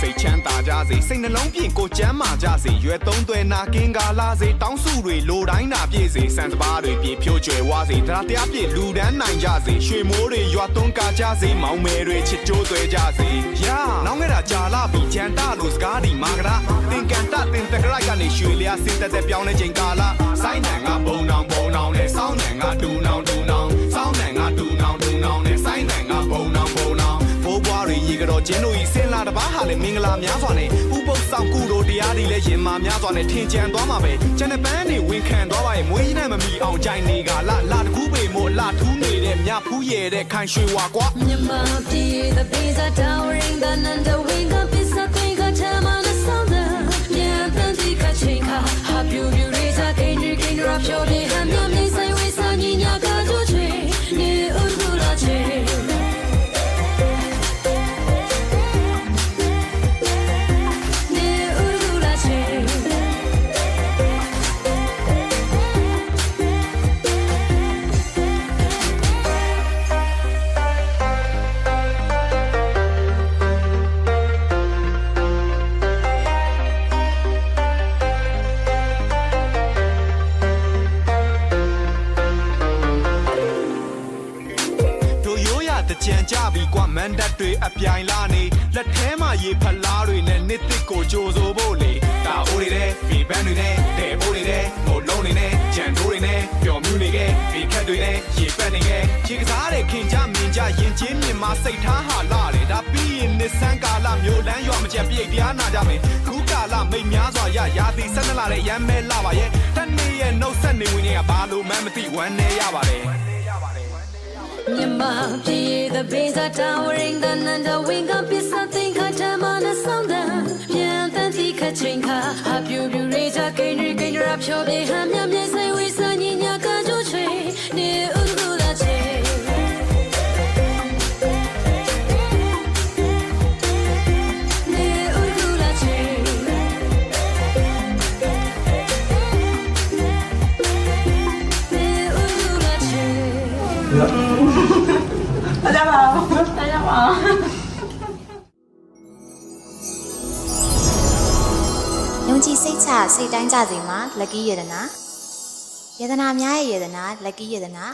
စိတ်ချမ်းသာကြစေစိတ်နှလုံးပြင်ကိုကျမ်းမာကြစေရွယ်သုံးသွဲနာကင်းကားလာစေတောင်းစုတွေလိုတိုင်းနာပြည့်စေစံစပါးတွေပြေဖြိုးကြွယ်ဝစေတရားတရားပြည့်လူဒန်းနိုင်ကြစေရွှေမိုးတွေရွာသွန်းကားကြစေမောင်မယ်တွေချစ်ကြိုးသွဲကြစေယာနောင်ခဲ့တာကြာလာပြီကြံတလို့စကားဒီမာကရာတင်ကန်တတင်တကရိုက်ကနေရွှေလျာစင်တက်ပြောင်းနေချိန်ကာလာစိုင်းနံကဘုံနောင်နဲ့စောင်းနံကဒူနောင်စောင်းနံကဒူနောင်နဲ့စိုင်းနံကဘုံနောင်ဘိုးဘွားတွေရေကတော့ကျင်းတို့ဤစင်လာတပားဟာလည်းမင်္ဂလာများစွာနဲ့ဥပုပ်ဆောင်ကုတို့တရားတွေလည်းရင်မာများစွာနဲ့ထင်ကြံသွားမှာပဲကျန်တဲ့ပန်းတွေဝင်ခံသွားပါရဲ့မွေးကြီးနဲ့မမီအောင်ကြိုင်နေကလာတကူးပေမို့လာထူးနေတဲ့မြဖူးရဲတဲ့ခိုင်ရွှေဝါကွာမြန်မာပြည် the pizza towering the nanda wing the pizza thing got time on the sound yeah the kachinka happy you raise a king drop your hand your me say we san nya ka jo chwe ni urgula cheကြံကြပြီကွာမန်တက်တွေအပြိုင်လာနေလက်ထဲမှာရေဖလားတွေနဲ့နှစ်တစ်ကိုကြိုဆိုဖို့လေတာအိုးတွေနဲ့ဖီပန်းတွေနဲ့တဲဘိုးတွေနဲ့မို့လုံးတွေနဲ့ကြံတိုးတွေနဲ့ပျော်မြူးနေခဲ့ဖီခက်တွေနဲ့ရေပက်နေခဲ့ရေကစားတဲ့ခင်ကြမြင်ကြရင်ချင်းမြင်မစိတ်ထားဟာလာတယ်ဒါပြီးရင်နှစ်ဆန်းကာလမျိုးလန်းရွာမကျက်ပြိတ်တရားနာကြမယ်ခုကာလမိတ်များစွာရာသီဆက်နှစ်လာတဲ့ရမ်းမဲလာပါရဲ့တနေ့ရဲ့နှုတ်ဆက်နေဝင်နေကဘာလို့မှမသိဝမ်းနေရပါတယ်Myanmar, the pizza towering, the nanda wing up is something got time on the sound. Yeah, the kachinka, happy you raise a king drop your hand, yeah, say we san nya ka jo chwe, ni urgula che. Ni urgula che. Ni urgula che. 大家好，大家好。ယုံကြည်စိတ်ချစိတ်တိုင်းကြစေမှာ lucky ယတနာယတနာများရဲ့ယတနာ lucky ယတနာ